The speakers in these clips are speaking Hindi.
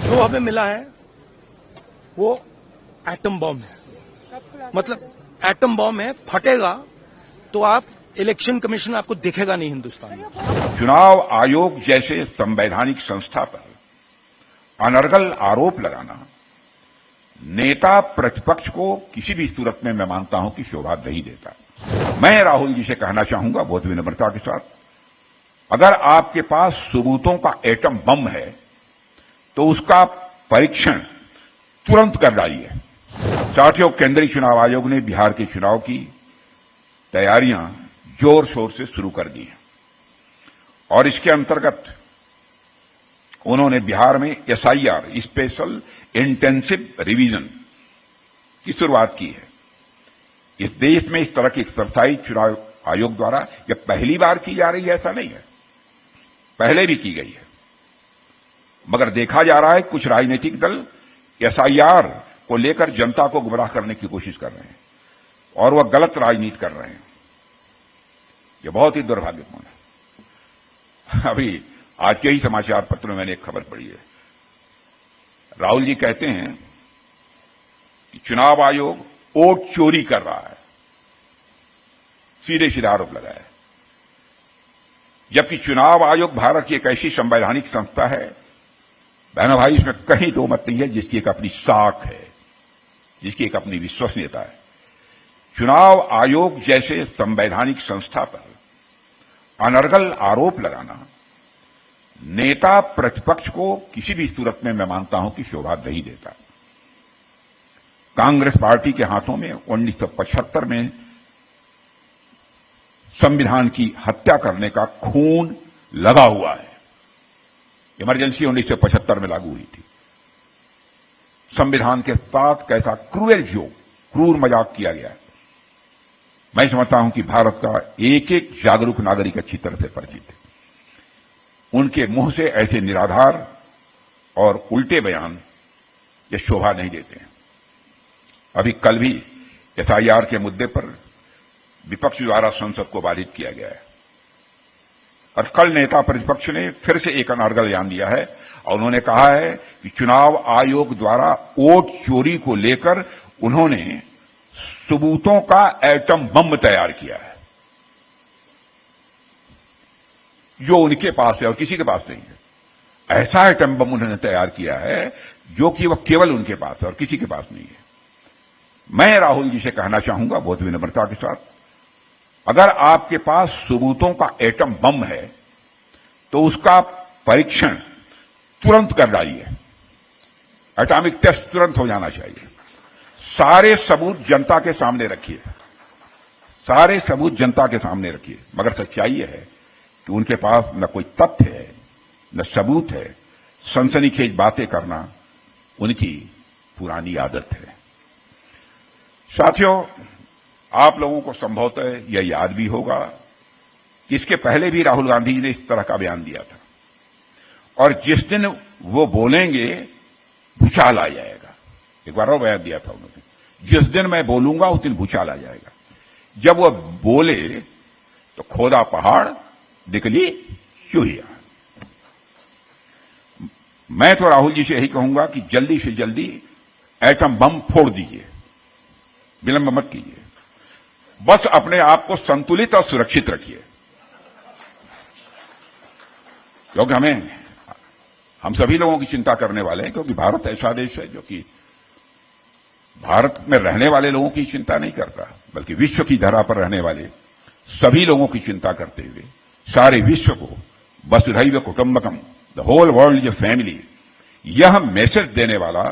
जो हमें मिला है वो एटम बॉम्ब है। मतलब एटम बॉम्ब है, फटेगा तो आप इलेक्शन कमीशन आपको दिखेगा नहीं हिंदुस्तान में। चुनाव आयोग जैसे संवैधानिक संस्था पर अनर्गल आरोप लगाना नेता प्रतिपक्ष को किसी भी सूरत में मैं मानता हूं कि शोभा नहीं देता। मैं राहुल जी से कहना चाहूंगा बहुत विनम्रता के साथ, अगर आपके पास सबूतों का एटम बम है तो उसका परीक्षण तुरंत कर डालिए। साथियों, केंद्रीय चुनाव आयोग ने बिहार के चुनाव की तैयारियां जोर शोर से शुरू कर दी हैं और इसके अंतर्गत उन्होंने बिहार में एसआईआर स्पेशल इंटेंसिव रिवीजन की शुरुआत की है। इस देश में इस तरह की एक्सरसाइज चुनाव आयोग द्वारा यह पहली बार की जा रही है ऐसा नहीं है, पहले भी की गई है, मगर देखा जा रहा है कुछ राजनीतिक दल एसआईआर को लेकर जनता को गुमराह करने की कोशिश कर रहे हैं और वह गलत राजनीति कर रहे हैं। यह बहुत ही दुर्भाग्यपूर्ण है। अभी आज के ही समाचार पत्र में मैंने एक खबर पढ़ी है, राहुल जी कहते हैं कि चुनाव आयोग वोट चोरी कर रहा है, सीधे सीधे आरोप लगाया है। जबकि चुनाव आयोग भारत की एक ऐसी संवैधानिक संस्था है, बहनों भाई, इसमें कहीं दो मत नहीं है, जिसकी एक अपनी साख है, जिसकी एक अपनी विश्वसनीयता है। चुनाव आयोग जैसे संवैधानिक संस्था पर अनर्गल आरोप लगाना नेता प्रतिपक्ष को किसी भी सूरत में मैं मानता हूं कि शोभा नहीं देता। कांग्रेस पार्टी के हाथों में 1975 में संविधान की हत्या करने का खून लगा हुआ है। इमरजेंसी 1975 में लागू हुई थी। संविधान के साथ कैसा क्रूर मजाक किया गया है। मैं समझता हूं कि भारत का एक एक जागरूक नागरिक अच्छी तरह से परिचित है। उनके मुंह से ऐसे निराधार और उल्टे बयान ये शोभा नहीं देते हैं। अभी कल भी एसआईआर के मुद्दे पर विपक्ष द्वारा संसद को बाधित किया गया है और कल नेता प्रतिपक्ष ने फिर से एक अनर्गल बयान दिया है और उन्होंने कहा है कि चुनाव आयोग द्वारा वोट चोरी को लेकर उन्होंने सबूतों का एटम बम तैयार किया है जो उनके पास है और किसी के पास नहीं है। ऐसा एटम बम उन्होंने तैयार किया है जो कि वह केवल उनके पास है और किसी के पास नहीं है। मैं राहुल जी से कहना चाहूंगा बहुत विनम्रता के साथ, अगर आपके पास सबूतों का एटम बम है तो उसका परीक्षण तुरंत कर डालिए। एटॉमिक टेस्ट तुरंत हो जाना चाहिए। सारे सबूत जनता के सामने रखिए, सारे सबूत जनता के सामने रखिए। मगर सच्चाई यह है कि उनके पास न कोई तथ्य है, न सबूत है। सनसनीखेज बातें करना उनकी पुरानी आदत है। साथियों, आप लोगों को संभवतः यह याद भी होगा कि इसके पहले भी राहुल गांधी जी ने इस तरह का बयान दिया था और जिस दिन वो बोलेंगे भूचाल आ जाएगा। एक बार और बयान दिया था उन्होंने, जिस दिन मैं बोलूंगा उस दिन भूचाल आ जाएगा। जब वो बोले तो खोदा पहाड़ निकली चूहिया। मैं तो राहुल जी से यही कहूंगा कि जल्दी से जल्दी एटम बम फोड़ दीजिए, विलंब मत कीजिए। बस अपने आप को संतुलित और सुरक्षित रखिए, क्योंकि हम सभी लोगों की चिंता करने वाले हैं। क्योंकि भारत ऐसा देश है जो कि भारत में रहने वाले लोगों की चिंता नहीं करता, बल्कि विश्व की धरा पर रहने वाले सभी लोगों की चिंता करते हुए सारे विश्व को वसुधैव कुटुंबकम, the whole world is a family, यह मैसेज देने वाला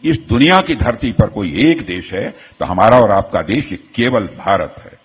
इस दुनिया की धरती पर कोई एक देश है तो हमारा और आपका देश केवल भारत है।